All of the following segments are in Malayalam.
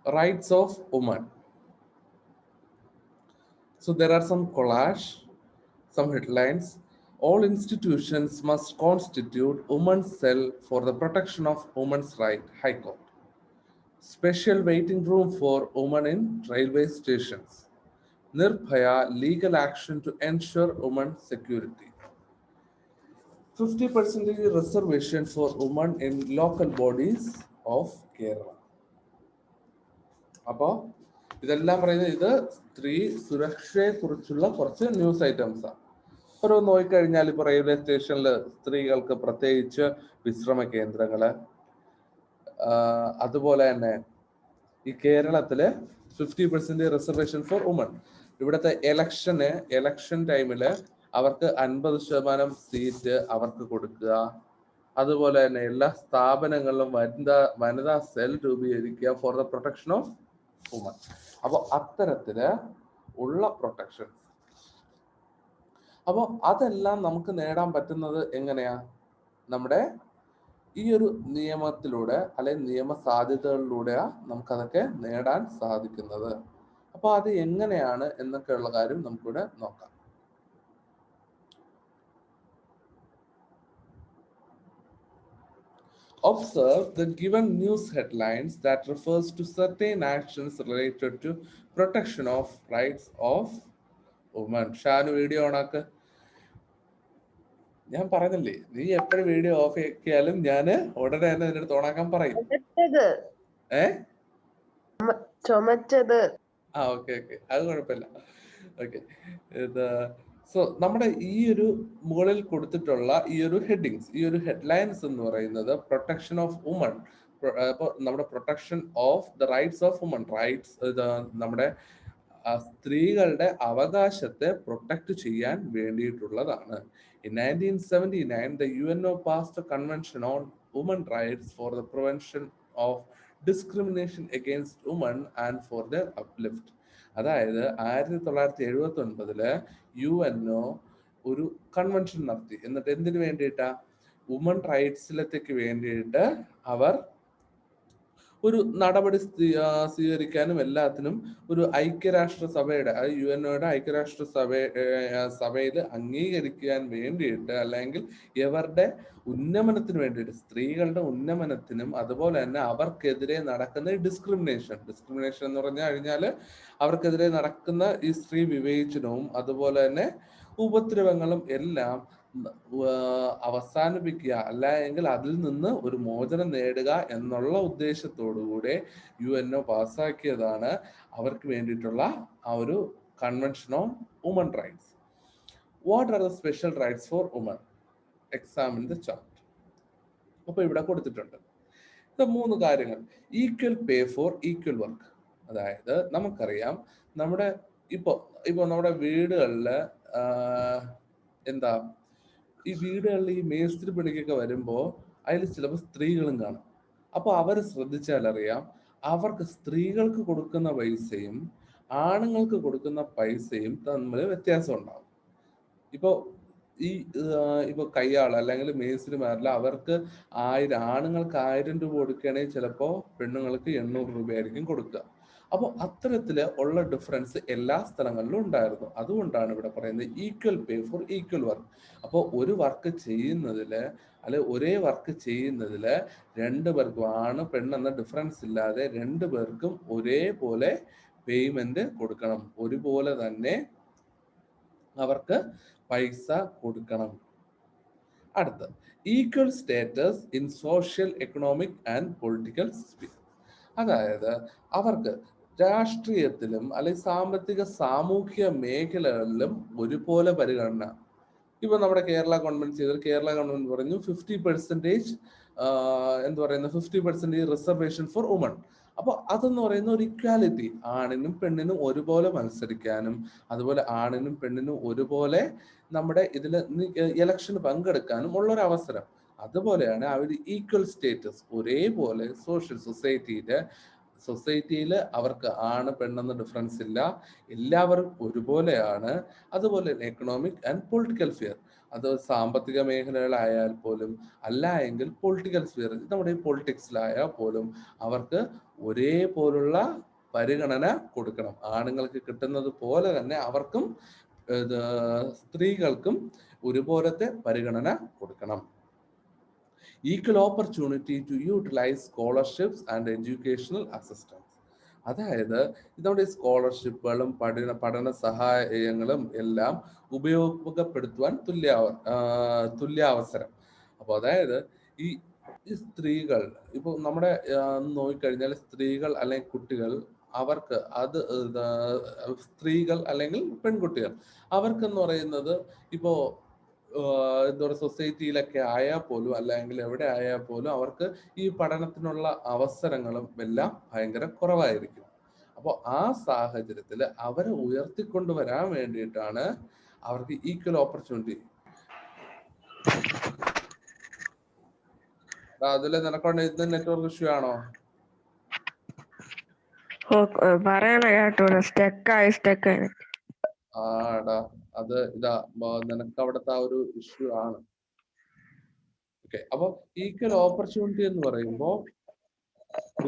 Rights of women. So there are some collage, some headlines. All institutions must constitute women's cell for the protection of women's right. High Court. Special waiting room for women in railway stations. Nirbhaya legal action to ensure women's security. 50% reservation for women in local bodies of Kerala. അപ്പോൾ ഇതെല്ലാം പറയുന്നത് ഇത് സ്ത്രീ സുരക്ഷയെ കുറിച്ചുള്ള കുറച്ച് ന്യൂസ് ഐറ്റംസ് ആണ്. ഒരു നോക്കിക്കഴിഞ്ഞാൽ ഇപ്പൊ റെയിൽവേ സ്റ്റേഷനിൽ സ്ത്രീകൾക്ക് പ്രത്യേകിച്ച് വിശ്രമ കേന്ദ്രങ്ങള്, അതുപോലെ തന്നെ ഈ കേരളത്തില് 50% റിസർവേഷൻ ഫോർ വുമൺ. ഇവിടുത്തെ എലക്ഷൻ ടൈമില് അവർക്ക് 50% സീറ്റ് അവർക്ക് കൊടുക്കുക. അതുപോലെ തന്നെ എല്ലാ സ്ഥാപനങ്ങളിലും വനിതാ സെൽ രൂപീകരിക്കുക for the protection of women. അപ്പൊ അത്തരത്തില് ഉള്ള പ്രൊട്ടക്ഷൻസ്, അപ്പോൾ അതെല്ലാം നമുക്ക് നേടാൻ പറ്റുന്നത് എങ്ങനെയാ? നമ്മുടെ ഈ ഒരു നിയമത്തിലൂടെ അല്ലെങ്കിൽ നിയമ സാധ്യതകളിലൂടെയാ നമുക്കതൊക്കെ നേടാൻ സാധിക്കുന്നത്. അപ്പൊ അത് എങ്ങനെയാണ് എന്നൊക്കെയുള്ള കാര്യം നമുക്കിവിടെ നോക്കാം. Observe the given news headlines that refers to certain actions related to protection of rights of women. Shanu video ഓണാക്ക്. ഞാൻ പറഞ്ഞില്ലേ, നീ എപ്പോഴും വീഡിയോ ഓഫ് ആക്കിയാലും ഞാന് ഉടനെ തന്നെ നിന്റെ അടുത്ത് ഓണാക്കാൻ പറയും. ചുമച്ചത്. ഓക്കെ, അത് കുഴപ്പമില്ല. ഓക്കെ, സോ നമ്മുടെ ഈ ഒരു മുകളിൽ കൊടുത്തിട്ടുള്ള ഈ ഒരു ഹെഡിങ്സ്, ഈ ഒരു ഹെഡ്ലൈൻസ് എന്ന് പറയുന്നത് പ്രൊട്ടക്ഷൻ ഓഫ് വുമൺ. അപ്പോൾ നമ്മുടെ protection of the rights of woman, rights നമ്മുടെ സ്ത്രീകളുടെ അവകാശത്തെ പ്രൊട്ടക്ട് ചെയ്യാൻ വേണ്ടിയിട്ടുള്ളതാണ്. In 1979, the UNO passed a convention on women rights for the prevention of discrimination against women and for their uplift. അതായത് 1979 UNO ഒരു കൺവെൻഷൻ നടത്തി. എന്നിട്ട് എന്തിനു വേണ്ടിയിട്ടാ? വുമൺ റൈറ്റ്സിലേക്ക് വേണ്ടിയിട്ട് അവർ ഒരു നടപടി സ്വീകരിക്കാനും എല്ലാത്തിനും ഒരു ഐക്യരാഷ്ട്രസഭയുടെ, UNOയുടെ ഐക്യരാഷ്ട്ര സഭയിൽ അംഗീകരിക്കാൻ വേണ്ടിയിട്ട്, അല്ലെങ്കിൽ ഇവരുടെ ഉന്നമനത്തിന് വേണ്ടിയിട്ട്, സ്ത്രീകളുടെ ഉന്നമനത്തിനും അതുപോലെ തന്നെ അവർക്കെതിരെ നടക്കുന്ന ഡിസ്ക്രിമിനേഷൻ എന്ന് പറഞ്ഞു കഴിഞ്ഞാൽ അവർക്കെതിരെ നടക്കുന്ന ഈ സ്ത്രീ വിവേചനവും അതുപോലെ തന്നെ ഉപദ്രവങ്ങളും എല്ലാം അവസാനിപ്പിക്കുക, അല്ല എങ്കിൽ അതിൽ നിന്ന് ഒരു മോചനം നേടുക എന്നുള്ള ഉദ്ദേശത്തോടുകൂടെ UNO പാസ്സാക്കിയതാണ് അവർക്ക് വേണ്ടിയിട്ടുള്ള ആ ഒരു convention on woman rights. What are the special rights for woman? Examine the chart. അപ്പൊ ഇവിടെ കൊടുത്തിട്ടുണ്ട് 3 കാര്യങ്ങൾ. Equal pay for equal work. അതായത് നമുക്കറിയാം നമ്മുടെ ഇപ്പൊ നമ്മുടെ വീടുകളില് എന്താ, ഈ വീടുകളിൽ ഈ മേസ്ത്രി പണിക്കൊക്കെ വരുമ്പോ അതിൽ ചിലപ്പോൾ സ്ത്രീകളും കാണും. അപ്പൊ അവര് ശ്രദ്ധിച്ചാൽ അറിയാം, അവർക്ക് സ്ത്രീകൾക്ക് കൊടുക്കുന്ന പൈസയും ആണുങ്ങൾക്ക് കൊടുക്കുന്ന പൈസയും തമ്മിൽ വ്യത്യാസം ഉണ്ടാവും. ഇപ്പൊ കയ്യാൾ അല്ലെങ്കിൽ മേസ്ത്രിമാരിൽ അവർക്ക് 1000, ആണുങ്ങൾക്ക് 1000 രൂപ കൊടുക്കുകയാണെങ്കിൽ ചിലപ്പോ പെണ്ണുങ്ങൾക്ക് 800 രൂപയായിരിക്കും കൊടുക്കുക. അപ്പോൾ അത്തരത്തില് ഉള്ള ഡിഫറൻസ് എല്ലാ സ്ഥലങ്ങളിലും ഉണ്ടായിരുന്നു. അതുകൊണ്ടാണ് ഇവിടെ പറയുന്നത് equal pay for equal work. അപ്പോൾ ഒരു വർക്ക് ചെയ്യുന്നതില് ഒരേ വർക്ക് ചെയ്യുന്നതില് 2 പേർക്കും, ആണ് പെണ്ണെന്ന ഡിഫറൻസ് ഇല്ലാതെ 2 പേർക്കും ഒരേപോലെ പേയ്മെന്റ് കൊടുക്കണം, ഒരുപോലെ തന്നെ അവർക്ക് പൈസ കൊടുക്കണം. അടുത്ത equal status in social, economic and political sphere. അതായത് അവർക്ക് രാഷ്ട്രീയത്തിലും അല്ലെങ്കിൽ സാമ്പത്തിക സാമൂഹ്യ മേഖലകളിലും ഒരുപോലെ പരിഗണന. ഇപ്പൊ നമ്മുടെ കേരള ഗവൺമെന്റ് ചെയ്തത്, കേരള ഗവൺമെന്റ് പറഞ്ഞു 50% 50% റിസർവേഷൻ ഫോർ വുമൺ. അപ്പൊ അതെന്ന് പറയുന്ന ഒരു ഇക്വാലിറ്റി, ആണിനും പെണ്ണിനും ഒരുപോലെ മത്സരിക്കാനും അതുപോലെ ആണിനും പെണ്ണിനും ഒരുപോലെ നമ്മുടെ ഇതിൽ ഇലക്ഷന് പങ്കെടുക്കാനും ഉള്ള ഒരു അവസരം. അതുപോലെയാണ് അവർ ഈക്വൽ സ്റ്റേറ്റസ്, ഒരേപോലെ സൊസൈറ്റിയിൽ അവർക്ക് ആണ് പെണ്ണെന്ന ഡിഫറൻസ് ഇല്ല, എല്ലാവരും ഒരുപോലെയാണ്. അതുപോലെ എക്കണോമിക് ആൻഡ് പൊളിറ്റിക്കൽ സ്ഫിയർ, അത് സാമ്പത്തിക മേഖലകളായാൽ പോലും, അല്ല എങ്കിൽ പൊളിറ്റിക്കൽ സ്ഫിയർ, നമ്മുടെ ഈ പൊളിറ്റിക്സിലായാൽ പോലും അവർക്ക് ഒരേപോലുള്ള പരിഗണന കൊടുക്കണം. ആണുങ്ങൾക്ക് കിട്ടുന്നത് പോലെ തന്നെ അവർക്കും സ്ത്രീകൾക്കും ഒരുപോലത്തെ പരിഗണന കൊടുക്കണം. Equal opportunity to utilise scholarships and educational assistance. അതായത് നമ്മുടെ സ്കോളർഷിപ്പുകളും പഠന സഹായങ്ങളും എല്ലാം ഉപയോഗപ്പെടുത്തുവാൻ തുല്യാവസരം. അപ്പോൾ അതായത് ഈ സ്ത്രീകൾ ഇപ്പോൾ നമ്മുടെ നോക്കിക്കഴിഞ്ഞാൽ സ്ത്രീകൾ അല്ലെങ്കിൽ കുട്ടികൾ, അവർക്ക് അത് സ്ത്രീകൾ അല്ലെങ്കിൽ പെൺകുട്ടികൾ അവർക്കെന്ന് പറയുന്നത് ഇപ്പോ എന്താ പറയുക, സൊസൈറ്റിയിലൊക്കെ ആയാൽ പോലും അല്ലെങ്കിൽ എവിടെ ആയാൽ പോലും അവർക്ക് ഈ പഠനത്തിനുള്ള അവസരങ്ങളും എല്ലാം ഭയങ്കര കുറവായിരിക്കും. അപ്പോൾ ആ സാഹചര്യത്തിൽ അവരെ ഉയർത്തിക്കൊണ്ടുവരാൻ വേണ്ടിയിട്ടാണ് അവർക്ക് ഈക്വൽ ഓപ്പർച്യൂണിറ്റി. അതില് നിനക്കൊണ്ട് ഇത് നെറ്റ്വർക്ക് ഇഷ്യൂ ആണോ? പറയണ കേട്ടോ, സ്റ്റെക്കായി. ആടാ, അത് ഇതാ നിനക്ക് അവിടുത്തെ ആ ഒരു ഇഷ്യൂ ആണ്. ഓക്കെ, അപ്പൊ ഈക്വൽ ഓപ്പർച്യൂണിറ്റി എന്ന് പറയുമ്പോൾ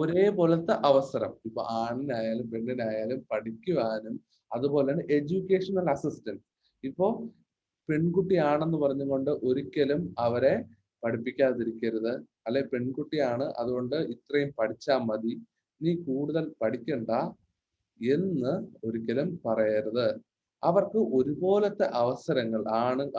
ഒരേപോലത്തെ അവസരം, ഇപ്പൊ ആണിനായാലും പെണ്ണിനായാലും പഠിക്കുവാനും, അതുപോലെ തന്നെ എഡ്യൂക്കേഷണൽ അസിസ്റ്റൻസ്. ഇപ്പോ പെൺകുട്ടിയാണെന്ന് പറഞ്ഞുകൊണ്ട് ഒരിക്കലും അവരെ പഠിപ്പിക്കാതിരിക്കരുത്. അല്ലെ പെൺകുട്ടിയാണ് അതുകൊണ്ട് ഇത്രയും പഠിച്ചാൽ മതി, നീ കൂടുതൽ പഠിക്കണ്ട എന്ന് ഒരിക്കലും പറയരുത്. അവർക്ക് ഒരുപോലത്തെ അവസരങ്ങൾ,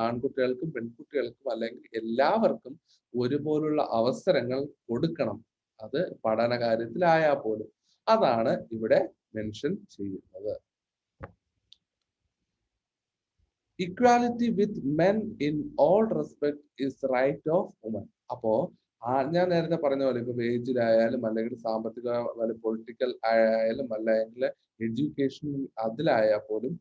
ആൺകുട്ടികൾക്കും പെൺകുട്ടികൾക്കും അല്ലെങ്കിൽ എല്ലാവർക്കും ഒരുപോലുള്ള അവസരങ്ങൾ കൊടുക്കണം. അത് പഠന കാര്യത്തിലായാൽ പോലും. അതാണ് ഇവിടെ മെൻഷൻ ചെയ്യുന്നത്. Equality with men in all respect is right of woman. അപ്പോ ഞാൻ നേരത്തെ പറഞ്ഞ പോലെ ഇപ്പൊ വേജിലായാലും അല്ലെങ്കിൽ സാമ്പത്തിക പൊളിറ്റിക്കൽ ആയാലും അല്ലെങ്കിൽ എഡ്യൂക്കേഷൻ അതിലായാൽ പോലും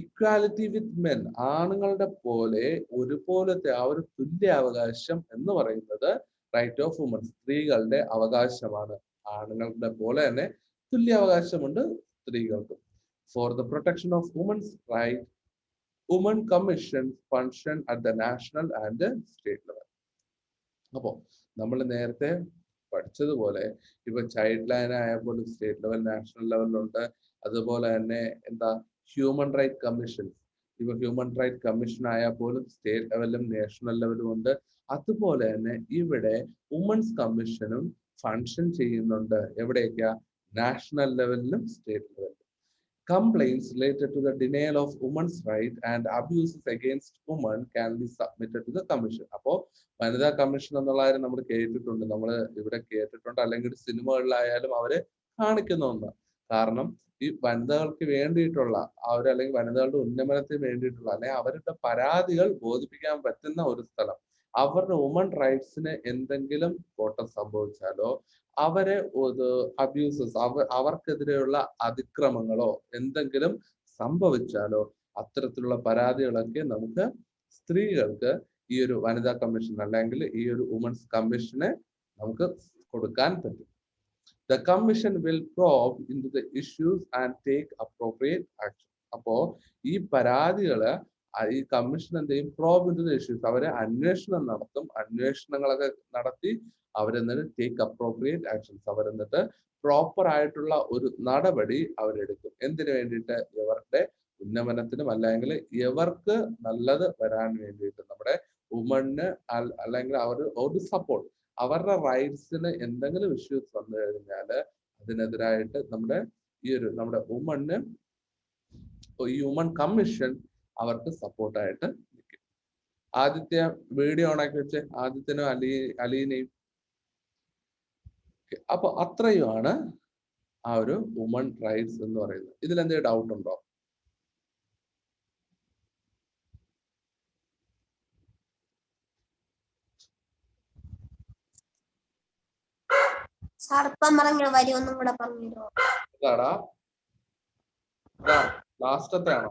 ഇക്വാലിറ്റി വിത്ത് മെൻ, ആണുങ്ങളുടെ പോലെ ഒരുപോലത്തെ ആ ഒരു തുല്യാവകാശം എന്ന് പറയുന്നത് റൈറ്റ് ഓഫ് വുമൻ, സ്ത്രീകളുടെ അവകാശമാണ്. ആണുങ്ങളുടെ പോലെ തന്നെ തുല്യാവകാശമുണ്ട് സ്ത്രീകൾക്കും. For the protection of woman's right, woman commission function at the national and state level. അപ്പോൾ നമ്മൾ നേരത്തെ പഠിച്ചതുപോലെ ഇപ്പൊ ചൈൽഡ് ലൈൻ ആയാൽ പോലും സ്റ്റേറ്റ് ലെവൽ നാഷണൽ ലെവലിലുണ്ട്. അതുപോലെ തന്നെ എന്താ ഹ്യൂമൻ റൈറ്റ് കമ്മീഷൻ, ഇപ്പൊ ഹ്യൂമൻ റൈറ്റ് കമ്മീഷൻ ആയാൽ പോലും സ്റ്റേറ്റ് ലെവലിലും നാഷണൽ ലെവലും ഉണ്ട്. അതുപോലെ തന്നെ ഇവിടെ വുമൻസ് കമ്മീഷനും ഫങ്ഷൻ ചെയ്യുന്നുണ്ട്. എവിടെയൊക്കെയാ? നാഷണൽ ലെവലിലും സ്റ്റേറ്റ് ലെവലിലും. Complaints related to the denial of women's right and abuses against women can be submitted to the commission. അപ്പോ വനിതാ കമ്മീഷൻ എന്നുള്ള കാര്യം നമ്മൾ കേട്ടിട്ടുണ്ട്, നമ്മൾ ഇവിടെ കേട്ടിട്ടുണ്ട്, അല്ലെങ്കിൽ സിനിമകളിലായാലും അവരെ കാണിക്കുന്ന ഒന്ന്. കാരണം ഈ വനിതകൾക്ക് വേണ്ടിയിട്ടുള്ള അല്ലെങ്കിൽ വനിതകളുടെ ഉന്നമനത്തിന് വേണ്ടിയിട്ടുള്ള അല്ലെങ്കിൽ അവരുടെ പരാതികൾ ബോധിപ്പിക്കാൻ പറ്റുന്ന ഒരു സ്ഥലം. അവരുടെ വുമൺ റൈറ്റ്സിന് എന്തെങ്കിലും കോട്ടം സംഭവിച്ചാലോ, അവരെ അബ്യൂസസ്, അവർക്കെതിരെയുള്ള അതിക്രമങ്ങളോ എന്തെങ്കിലും സംഭവിച്ചാലോ, അത്തരത്തിലുള്ള പരാതികളൊക്കെ നമുക്ക് സ്ത്രീകൾക്ക് ഈ ഒരു വനിതാ കമ്മീഷൻ അല്ലെങ്കിൽ ഈ ഒരു വുമൻസ് കമ്മീഷനെ നമുക്ക് കൊടുക്കാൻ പറ്റും. The commission will probe into the issues and take appropriate action. അപ്പോ ഈ പരാതികള് ഈ കമ്മീഷൻ എന്ത് ചെയ്യും? Probe into the issues, അവരെ അന്വേഷണം നടത്തും. അന്വേഷണങ്ങളൊക്കെ നടത്തി അവരെന്നിട്ട് ടേക്ക് അപ്രോപ്രിയേറ്റ് ആക്ഷൻസ്, അവരെന്നിട്ട് പ്രോപ്പർ ആയിട്ടുള്ള ഒരു നടപടി അവരെടുക്കും. എന്തിനു വേണ്ടിയിട്ട്? ഇവരുടെ ഉന്നമനത്തിനും അല്ലെങ്കിൽ ഇവർക്ക് നല്ലത് വരാൻ വേണ്ടിയിട്ട്, നമ്മുടെ വുമണിന് അല്ലെങ്കിൽ ഒരു സപ്പോർട്ട്, അവരുടെ റൈറ്റ്സിന് എന്തെങ്കിലും ഇഷ്യൂസ് വന്നു കഴിഞ്ഞാൽ അതിനെതിരായിട്ട് നമ്മുടെ വുമണിന് ഈ വുമൺ കമ്മീഷൻ അവർക്ക് സപ്പോർട്ടായിട്ട് നിൽക്കും. ആദ്യത്തെ വീഡിയോ ഓണാക്കി വെച്ച് ആദ്യത്തിനും അലീനയും. അപ്പൊ അത്രയുമാണ് ആ ഒരു വുമൺ റൈറ്റ്സ് എന്ന് പറയുന്നത്. ഇതിൽ എന്തെങ്കിലും ഡൗട്ട് ഉണ്ടോ? ലാസ്റ്റത്തെ ആണോ?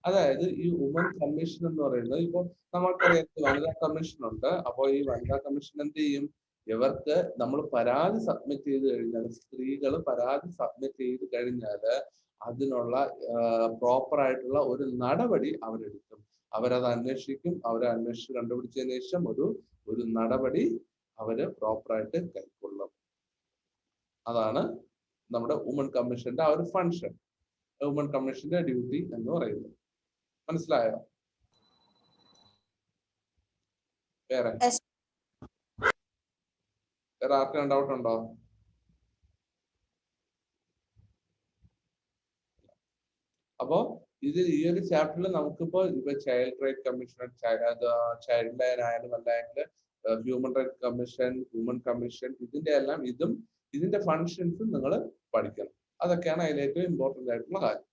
അതായത് ഈ വുമൺ കമ്മീഷൻ എന്ന് പറയുന്നത്, ഇപ്പൊ നമുക്കറിയാം വനിതാ കമ്മീഷൻ ഉണ്ട്. അപ്പോൾ ഈ വനിതാ കമ്മീഷൻ എന്ത് ചെയ്യും? ഇവർക്ക് നമ്മൾ പരാതി സബ്മിറ്റ് ചെയ്ത് കഴിഞ്ഞാൽ, സ്ത്രീകൾ പരാതി സബ്മിറ്റ് ചെയ്ത് കഴിഞ്ഞാൽ അതിനുള്ള പ്രോപ്പർ ആയിട്ടുള്ള ഒരു നടപടി അവരെടുക്കും. അവരത് അന്വേഷിക്കും. അവരെ അന്വേഷിച്ച് കണ്ടുപിടിച്ചതിന് ശേഷം ഒരു നടപടി അവര് പ്രോപ്പറായിട്ട് കൈക്കൊള്ളും. അതാണ് നമ്മുടെ വുമൺ കമ്മീഷന്റെ ആ ഒരു ഫങ്ഷൻ, വുമൺ കമ്മീഷന്റെ ഡ്യൂട്ടി എന്ന് പറയുന്നത്. മനസ്സിലായോ? വേറെ ആർക്കും ഡൗട്ട് ഉണ്ടോ? അപ്പോ ഇതിൽ ഈ ഒരു ചാപ്റ്ററിൽ നമുക്കിപ്പോ child right commission, child line ആയാലും അല്ലെങ്കിൽ human right commission, woman commission, ഇതിന്റെ ഫങ്ഷൻസും നിങ്ങൾ പഠിക്കണം. അതൊക്കെയാണ് അതിൽ ഏറ്റവും ഇമ്പോർട്ടന്റ് ആയിട്ടുള്ള കാര്യം.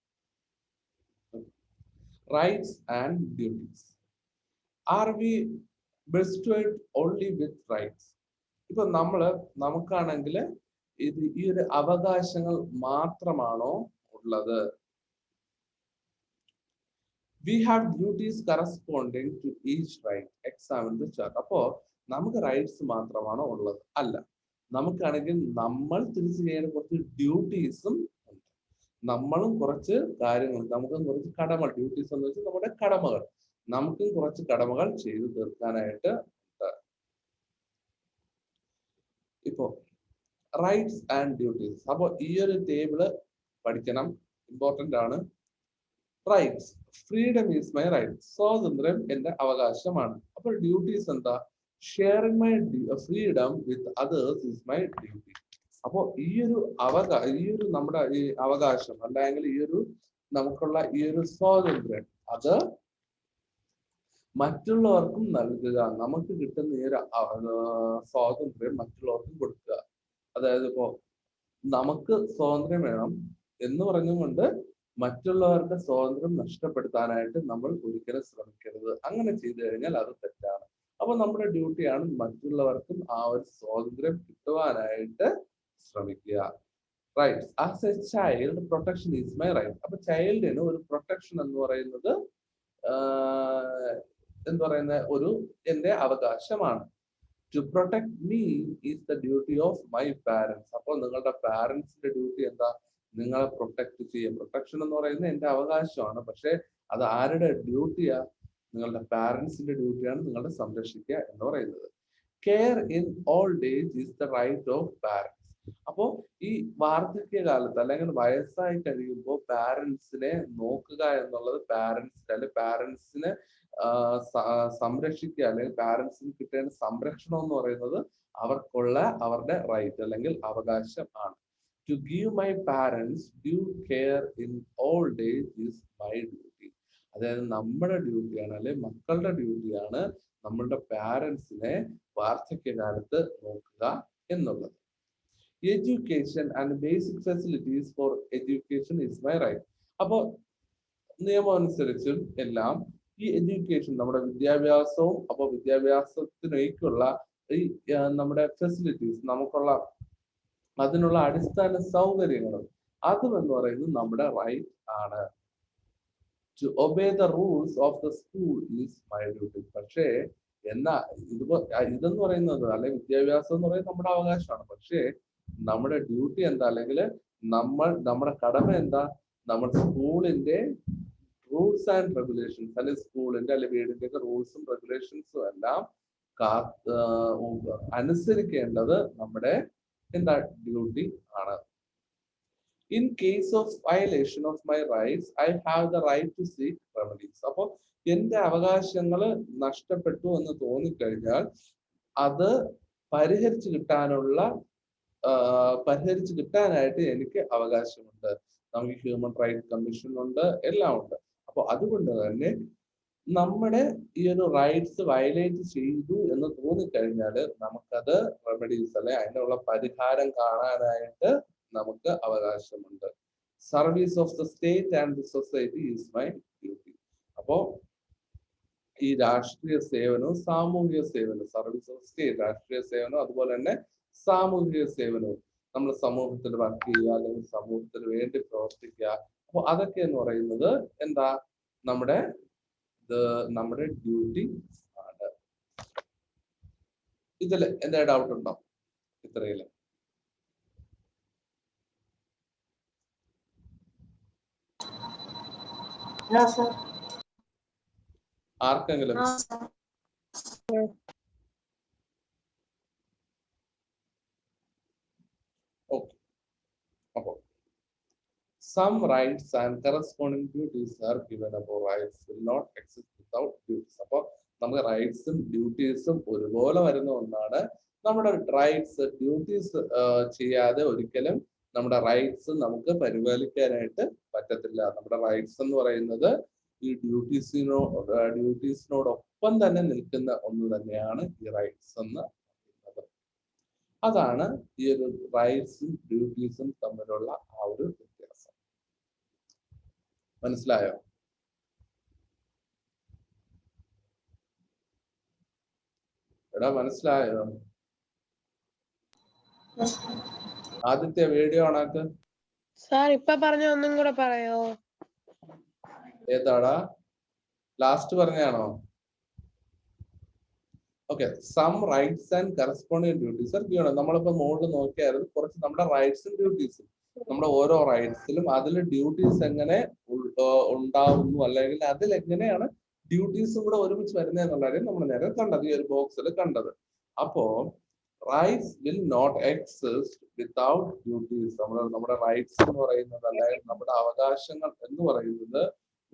Rights and duties. Are we bestowed only with rights? ഇപ്പൊ നമുക്കാണെങ്കിൽ ഈ ഒരു അവകാശങ്ങൾ മാത്രമാണോ ഉള്ളത്? We have duties corresponding to each right. Examine the chart. അപ്പോ നമുക്ക് റൈറ്റ്സ് മാത്രമാണോ ഉള്ളത്? അല്ല. നമുക്കാണെങ്കിൽ നമ്മൾ തിരിച്ചു ചെയ്യേണ്ട കുറച്ച് ഡ്യൂട്ടീസും ഉണ്ട്. നമ്മളും കുറച്ച് കാര്യങ്ങൾ, നമുക്കും കുറച്ച് കടമകൾ, ഡ്യൂട്ടീസ് എന്ന് വെച്ചാൽ നമ്മുടെ കടമകൾ, നമുക്കും കുറച്ച് കടമകൾ ചെയ്തു തീർക്കാനായിട്ട് ഉണ്ട്. ഇപ്പോ റൈറ്റ്സ് ആൻഡ് ഡ്യൂട്ടീസ്. അപ്പോ ഈ ഒരു ടേബിള് പഠിക്കണം, ഇമ്പോർട്ടന്റ് ആണ്. Rights, freedom is my right. സ്വാതന്ത്ര്യം എന്റെ അവകാശമാണ്. അപ്പോൾ ഡ്യൂട്ടീസ് എന്താ? Sharing my freedom with others is my duty. അപ്പോ ഈ ഒരു നമ്മുടെ ഈ അവകാശം അല്ലെങ്കിൽ നമുക്കുള്ള ഈ ഒരു സ്വാതന്ത്ര്യം അത് മറ്റുള്ളവർക്കും നൽകുക. നമുക്ക് കിട്ടുന്ന ഈ ഒരു സ്വാതന്ത്ര്യം മറ്റുള്ളവർക്കും കൊടുക്കുക. അതായത് ഇപ്പോ നമുക്ക് സ്വാതന്ത്ര്യം വേണം എന്ന് പറഞ്ഞുകൊണ്ട് മറ്റുള്ളവരുടെ സ്വാതന്ത്ര്യം നഷ്ടപ്പെടുത്താനായിട്ട് നമ്മൾ ഒരിക്കലും ശ്രമിക്കരുത്. അങ്ങനെ ചെയ്തു കഴിഞ്ഞാൽ അത് തെറ്റാണ്. അപ്പൊ നമ്മുടെ ഡ്യൂട്ടിയാണ് മറ്റുള്ളവർക്കും ആ ഒരു സ്വാതന്ത്ര്യം കിട്ടുവാനായിട്ട് ശ്രമിക്കുക. Rights. As a child protection is my right. അപ്പൊ ചൈൽഡിന് ഒരു പ്രൊട്ടക്ഷൻ എന്ന് പറയുന്നത് എന്റെ അവകാശമാണ്. To protect me is the duty of my parents. അപ്പോൾ നിങ്ങളുടെ പാരന്റ്സിന്റെ ഡ്യൂട്ടി എന്താ? നിങ്ങളെ പ്രൊട്ടക്ട് ചെയ്യുക. പ്രൊട്ടക്ഷൻ എന്ന് പറയുന്നത് എന്റെ അവകാശമാണ്, പക്ഷെ അത് ആരുടെ ഡ്യൂട്ടിയാ? നിങ്ങളുടെ പാരന്റ്സിന്റെ ഡ്യൂട്ടിയാണ് നിങ്ങളെ സംരക്ഷിക്കുക എന്ന് പറയുന്നത്. Care in old age is the right of parents. അപ്പോ ഈ വാർദ്ധക്യകാലത്ത് അല്ലെങ്കിൽ വയസ്സായി കഴിയുമ്പോൾ പാരന്റ്സിനെ നോക്കുക എന്നുള്ളത് പാരന്റ്സിനെ സംരക്ഷിക്കുക അല്ലെങ്കിൽ പാരന്റ്സിന് കിട്ടേണ്ട സംരക്ഷണം എന്ന് പറയുന്നത് അവരുടെ റൈറ്റ് അല്ലെങ്കിൽ അവകാശമാണ്. To give my parents due care in old age is my duty. അതായത് നമ്മുടെ ഡ്യൂട്ടിയാണ് അല്ലെങ്കിൽ മക്കളുടെ ഡ്യൂട്ടിയാണ് നമ്മളുടെ പാരന്റ്സിനെ വാർദ്ധക്യകാലത്ത് നോക്കുക എന്നുള്ളത്. Education and basic facilities for education is my right. അപ്പോ നിയമം അനുസരിച്ചും എല്ലാം ഈ എഡ്യൂക്കേഷൻ, നമ്മുടെ വിദ്യാഭ്യാസവും, അപ്പോൾ വിദ്യാഭ്യാസത്തിനേക്കുള്ള ഈ നമ്മുടെ ഫെസിലിറ്റീസ്, അതിനുള്ള അടിസ്ഥാന സൗകര്യങ്ങളും അതും എന്ന് പറയുന്നത് നമ്മുടെ റൈറ്റ് ആണ്. To obey the rules of the school is my duty. പക്ഷേ ഇതെന്ന് പറയുന്നത് അല്ലെങ്കിൽ വിദ്യാഭ്യാസം എന്ന് പറയുന്നത് നമ്മുടെ അവകാശമാണ്. പക്ഷേ നമ്മുടെ ഡ്യൂട്ടി എന്താ, അല്ലെങ്കിൽ നമ്മുടെ കടമ എന്താ? നമ്മൾ സ്കൂളിന്റെ റൂൾസ് ആൻഡ് റെഗുലേഷൻസ് അല്ലെങ്കിൽ സ്കൂളിന്റെ അല്ലെങ്കിൽ വീടിന്റെ ഒക്കെ റൂൾസും റെഗുലേഷൻസും എല്ലാം അനുസരിക്കേണ്ടത് നമ്മുടെ ഡ്യൂട്ടി ആണ്. In case of violation of my rights I have the right to seek remedies. അപ്പോൾ എന്റെ അവകാശങ്ങൾ നഷ്ടപ്പെട്ടു എന്ന് തോന്നിക്കഴിഞ്ഞാൽ അത് പരിഹരിച്ചു കിട്ടാനായിട്ട് എനിക്ക് അവകാശമുണ്ട്. നമുക്ക് ഹ്യൂമൻ റൈറ്റ് കമ്മീഷൻ ഉണ്ട്, എല്ലാം ഉണ്ട്. അപ്പൊ അതുകൊണ്ട് തന്നെ നമ്മുടെ ഈ ഒരു റൈറ്റ്സ് വയലേറ്റ് ചെയ്തു എന്ന് തോന്നിക്കഴിഞ്ഞാൽ നമുക്കത് റെമഡീസ് അല്ലെ അതിനുള്ള പരിഹാരം കാണാനായിട്ട് നമുക്ക് അവകാശമുണ്ട്. Service of the state and the society is my duty. അപ്പോ ഈ രാഷ്ട്രീയ സേവനവും സാമൂഹിക സേവനവും, സർവീസ് ഓഫ് സ്റ്റേറ്റ്, രാഷ്ട്രീയ സേവനവും അതുപോലെ തന്നെ സാമൂഹിക സേവനവും, നമ്മൾ സമൂഹത്തിൽ വർക്ക് ചെയ്യുക അല്ലെങ്കിൽ സമൂഹത്തിന് വേണ്ടി പ്രവർത്തിക്കുക. അപ്പൊ അതൊക്കെ എന്ന് പറയുന്നത് എന്താ? നമ്മുടെ ഡ്യൂട്ടി ആണ്. ഇതില് എന്താ ഡൗട്ട് ഉണ്ടോ? ഇത്രയില് ആർക്കെങ്കിലും? ഓക്കെ. അപ്പോ some rights and corresponding duties are given above. Rights will not exist without duties. അപ്പൊ നമുക്ക് റൈറ്റ്സും ഡ്യൂട്ടീസും ഒരുപോലെ വരുന്ന ഒന്നാണ്. നമ്മുടെ റൈറ്റ്സ് ഡ്യൂട്ടീസ് ചെയ്യാതെ ഒരിക്കലും നമ്മുടെ റൈറ്റ്സ് നമുക്ക് പരിപാലിക്കാനായിട്ട് പറ്റത്തില്ല. നമ്മുടെ റൈറ്റ്സ് എന്ന് പറയുന്നത് ഈ ഡ്യൂട്ടീസിനോടൊപ്പം തന്നെ നിൽക്കുന്ന ഒന്ന് തന്നെയാണ് ഈ റൈറ്റ്സ് എന്ന് പറയുന്നത്. അതാണ് ഈ ഒരു റൈറ്റ്സും ഡ്യൂട്ടീസും തമ്മിലുള്ള ആ ഒരു വ്യത്യാസം. മനസ്സിലായോ? എടാ മനസ്സിലായോ? ആദ്യത്തെ വീഡിയോ ആണാക്ക്. സാർ ഇപ്പൊ പറഞ്ഞ ഒന്നും കൂടെ പറയോ? ഏതാടാ? ലാസ്റ്റ് പറഞ്ഞാണോ? Okay. Some rights and corresponding duties are given. നമ്മളിപ്പോ മോഡിൽ നോക്കിയായിരുന്നു കുറച്ച് നമ്മുടെ റൈറ്റ്സും ഡ്യൂട്ടീസും, നമ്മുടെ ഓരോ റൈറ്റ്സിലും അതിൽ ഡ്യൂട്ടീസ് എങ്ങനെ ഉണ്ടാവുന്നു, അല്ലെങ്കിൽ അതിലെങ്ങനെയാണ് ഡ്യൂട്ടീസും കൂടെ ഒരുമിച്ച് വരുന്നതെന്നുള്ള കാര്യം നമ്മൾ നേരെ കണ്ടത്, ഈ ഒരു ബോക്സിൽ കണ്ടത്. അപ്പോ rights will not exist without duties. നമ്മുടെ റൈറ്റ്സ് എന്ന് പറയുന്നത്, അല്ലെങ്കിൽ നമ്മുടെ അവകാശങ്ങൾ എന്ന് പറയുന്നത്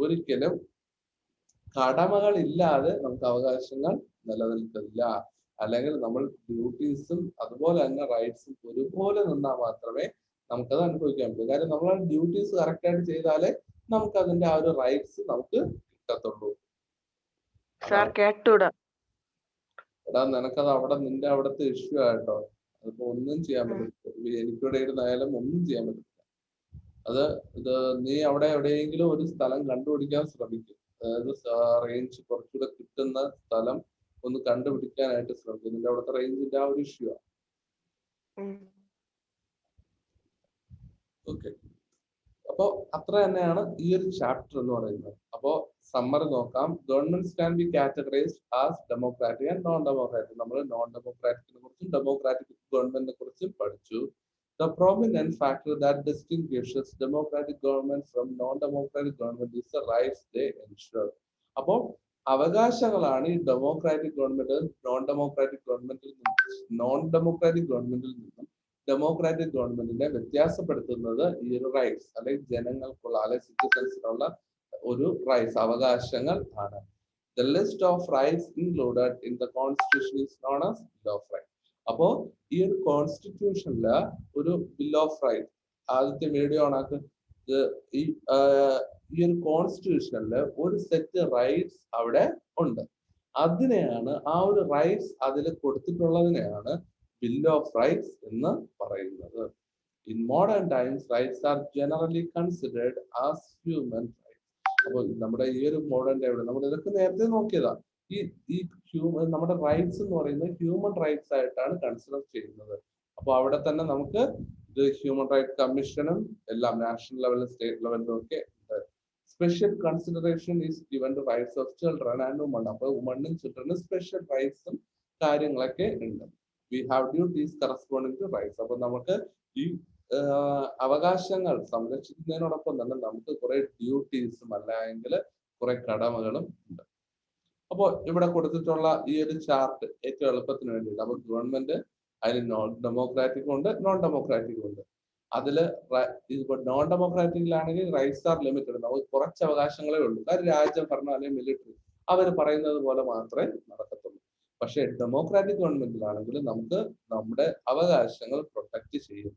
ഒരിക്കലും കടമകൾ ഇല്ലാതെ നമുക്ക് അവകാശങ്ങൾ നിലനിൽക്കില്ല. അല്ലെങ്കിൽ നമ്മൾ ഡ്യൂട്ടീസും അതുപോലെ തന്നെ റൈറ്റ്സും ഒരുപോലെ നിന്നാൽ മാത്രമേ നമുക്കത് അനുഭവിക്കാൻ പറ്റൂ. കാര്യം നമ്മൾ ഡ്യൂട്ടീസ് കറക്റ്റ് ആയിട്ട് ചെയ്താലേ നമുക്ക് അതിന്റെ ആ ഒരു റൈറ്റ്സ് നമുക്ക് കിട്ടത്തുള്ളൂ. എടാ നിനക്കത് അവിടെ നിന്റെ അവിടുത്തെ ഇഷ്യൂ ആയിട്ടോ, അതിപ്പോ ഒന്നും ചെയ്യാൻ പറ്റില്ല. എനിക്കിവിടെ ഇരുന്നായാലും ഒന്നും ചെയ്യാൻ പറ്റില്ല. ഇത് നീ അവിടെ എവിടെയെങ്കിലും ഒരു സ്ഥലം കണ്ടുപിടിക്കാൻ ശ്രമിക്കും. അതായത് റേഞ്ച് കുറച്ചുകൂടെ കിട്ടുന്ന സ്ഥലം ഒന്ന് കണ്ടുപിടിക്കാനായിട്ട് ശ്രമിക്കും. നിന്റെ അവിടുത്തെ റേഞ്ചിന്റെ ആ ഒരു ഇഷ്യൂ ആണ്. ഓക്കെ. അപ്പോ അത്ര തന്നെയാണ് ഈ ഒരു ചാപ്റ്റർ എന്ന് പറയുന്നത്. അപ്പോ സമ്മറി നോക്കാം. Governments can be categorised as democratic and non democratic. നമ്മൾ നോൺ ഡെമോക്രാറ്റിക്കിനെ കുറിച്ചും ഡെമോക്രാറ്റിക് ഗവൺമെന്റിനെ കുറിച്ചും പഠിച്ചു. The prominent factor that distinguishes democratic government from non-democratic government is the rights they ensure. അപ്പോൾ അവകാശങ്ങളാണ് ഈ ഡെമോക്രാറ്റിക് ഗവൺമെന്റ് നോൺ ഡെമോക്രാറ്റിക് ഗവൺമെന്റിൽ നിന്നും ഡെമോക്രാറ്റിക് ഗവൺമെന്റിനെ വ്യത്യാസപ്പെടുത്തുന്നത് ഈ ഒരു റൈറ്റ്സ്, അല്ലെങ്കിൽ ജനങ്ങൾക്കുള്ള, അല്ലെങ്കിൽ സിറ്റിസൺസിനുള്ള ഒരു റൈറ്റ്സ്, അവകാശങ്ങൾ ആണ്. The list of rights included in the constitution is known as Bill of Rights. അപ്പോ ഈ ഒരു കോൺസ്റ്റിറ്റ്യൂഷനില് ഒരു ബിൽ ഓഫ് റൈറ്റ്, ആദ്യത്തെ വീഡിയോ ആണാക്ക്. ഈ ഒരു കോൺസ്റ്റിറ്റ്യൂഷനില് ഒരു സെറ്റ് റൈറ്റ്സ് അവിടെ ഉണ്ട്. അതിനെയാണ്, ആ ഒരു റൈറ്റ്സ് അതിൽ കൊടുത്തിട്ടുള്ളതിനെയാണ് ബിൽ ഓഫ് റൈറ്റ്സ് എന്ന് പറയുന്നത്. In modern times rights are generally considered as human rights. അപ്പോൾ നമ്മുടെ ഈ ഒരു മോഡേൺ ടൈമിൽ നമ്മൾ ഇതൊക്കെ നേരത്തെ നോക്കിയതാ. ഈ നമ്മുടെ റൈറ്റ്സ് എന്ന് പറയുന്നത് ഹ്യൂമൻ റൈറ്റ്സ് ആയിട്ടാണ് കൺസിഡർ ചെയ്യുന്നത്. അപ്പൊ അവിടെ തന്നെ നമുക്ക് ഇത് ഹ്യൂമൻ റൈറ്റ് കമ്മീഷനും എല്ലാം നാഷണൽ ലെവലിലും സ്റ്റേറ്റ് ലെവലിലും ഒക്കെ ഉണ്ട്. Special consideration is given to rights of children and woman. അപ്പൊ വുമണും ചിൽഡ്രനും സ്പെഷ്യൽ റൈറ്റ്സും കാര്യങ്ങളൊക്കെ ഉണ്ട്. We have duties corresponding to rights. അപ്പൊ നമുക്ക് ഈ അവകാശങ്ങൾ സംരക്ഷിക്കുന്നതിനോടൊപ്പം തന്നെ നമുക്ക് കുറെ ഡ്യൂട്ടീസും അല്ലെങ്കിൽ കുറെ കടമകളും ഉണ്ട്. അപ്പോ ഇവിടെ കൊടുത്തിട്ടുള്ള ഈ ഒരു ചാർട്ട് ഏറ്റവും എളുപ്പത്തിന് വേണ്ടിയിട്ട്, അപ്പൊ ഗവൺമെന്റ് അതിൽ ഡെമോക്രാറ്റിക് ഉണ്ട്, നോൺ ഡെമോക്രാറ്റിക് ഉണ്ട്. അതില് നോൺ ഡെമോക്രാറ്റിക്കിലാണെങ്കിൽ റൈറ്റ്സ് ആർ ലിമിറ്റഡ്. നമുക്ക് കുറച്ച് അവകാശങ്ങളേ ഉള്ളൂ. കാര്യം രാജ്യം, ഭരണം അല്ലെങ്കിൽ മിലിറ്ററി അവർ പറയുന്നത് പോലെ മാത്രമേ നടക്കത്തുള്ളൂ. പക്ഷെ ഡെമോക്രാറ്റിക് ഗവൺമെന്റിലാണെങ്കിൽ നമുക്ക് നമ്മുടെ അവകാശങ്ങൾ പ്രൊട്ടക്ട് ചെയ്യും.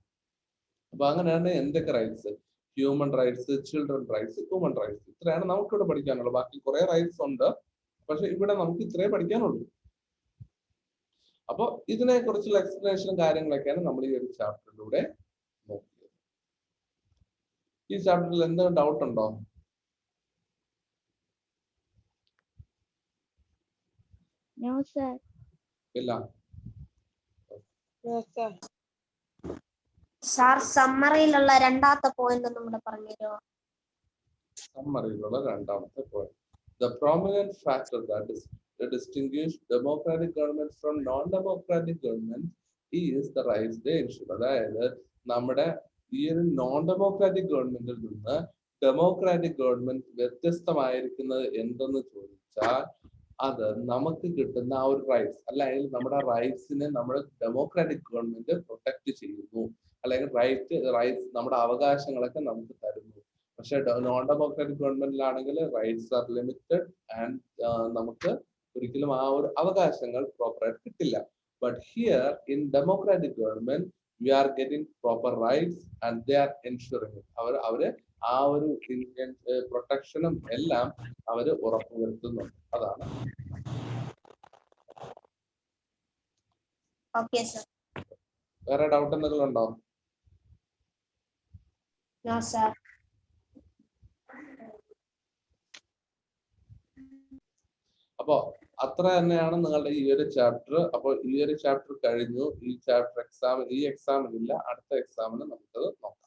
അപ്പൊ അങ്ങനെയാണ് എന്തൊക്കെ rights? Human rights, children rights, human rights. ഇത്രയാണ് നമുക്കിവിടെ പഠിക്കാനുള്ളത്. ബാക്കി കുറെ റൈറ്റ്സ് ഉണ്ട്, പക്ഷെ ഇവിടെ നമുക്ക് ഇത്രേ പഠിക്കാനുള്ളൂ. അപ്പൊ ഇതിനെ കുറിച്ചുള്ള എക്സ്പ്ലനേഷനും കാര്യങ്ങളൊക്കെയാണ് നമ്മൾ ഈ ഒരു ചാപ്റ്ററിലൂടെ നോക്കിയത്. ഈ ചാപ്റ്ററിൽ എന്തെങ്കിലും ഡൗട്ട് ഉണ്ടോ? ഇല്ല. സാർ സമ്മറിയിലുള്ള രണ്ടാമത്തെ പോയിന്റ് നമ്മുടെ പറഞ്ഞുതരുമോ? സമ്മറിയിലുള്ള രണ്ടാമത്തെ point, the prominent factor that distinguish democratic government from non-democratic government is the rights they ensure. അതായത് നമ്മുടെ ഈ ഒരു നോൺ ഡെമോക്രാറ്റിക് ഗവൺമെന്റിൽ നിന്ന് ഡെമോക്രാറ്റിക് ഗവൺമെന്റ് വ്യത്യസ്തമായിരിക്കുന്നത് എന്തെന്ന് ചോദിച്ചാൽ വെച്ചാൽ അത് നമുക്ക് കിട്ടുന്ന ആ ഒരു റൈറ്റ്സ്, അല്ലെങ്കിൽ നമ്മുടെ റൈറ്റ്സിനെ നമ്മൾ ഡെമോക്രാറ്റിക് ഗവൺമെന്റ് പ്രൊട്ടക്ട് ചെയ്യുന്നു, അല്ലെങ്കിൽ റൈറ്റ്സ് നമ്മുടെ അവകാശങ്ങളൊക്കെ നമുക്ക് തരുന്നു. പക്ഷെ നോൺ ഡെമോക്രാറ്റിക് ഗവൺമെന്റിലാണെങ്കിൽ റൈറ്റ്സ് ആർ ലിമിറ്റഡ് ആൻഡ് നമുക്ക് ഒരിക്കലും ആ ഒരു അവകാശങ്ങൾ പ്രോപ്പറായിട്ട് കിട്ടില്ല. But here in democratic government we are getting proper rights and they are ensuring. അവര് ആ ഒരു പ്രൊട്ടക്ഷനും എല്ലാം അവര് ഉറപ്പുവരുത്തുന്നുണ്ട്. അതാണ്. Okay sir. വേറെ ഡൗട്ട് എന്തെങ്കിലും ഉണ്ടോ? No sir. അപ്പോ അത്ര തന്നെയാണ് നിങ്ങളുടെ ഈ ഒരു ചാപ്റ്റർ. അപ്പോൾ ഈ ഒരു ചാപ്റ്റർ കഴിഞ്ഞു. ഈ ചാപ്റ്റർ ഈ എക്സാമിനില്ല, അടുത്ത എക്സാമിന് നമുക്കത് നോക്കാം.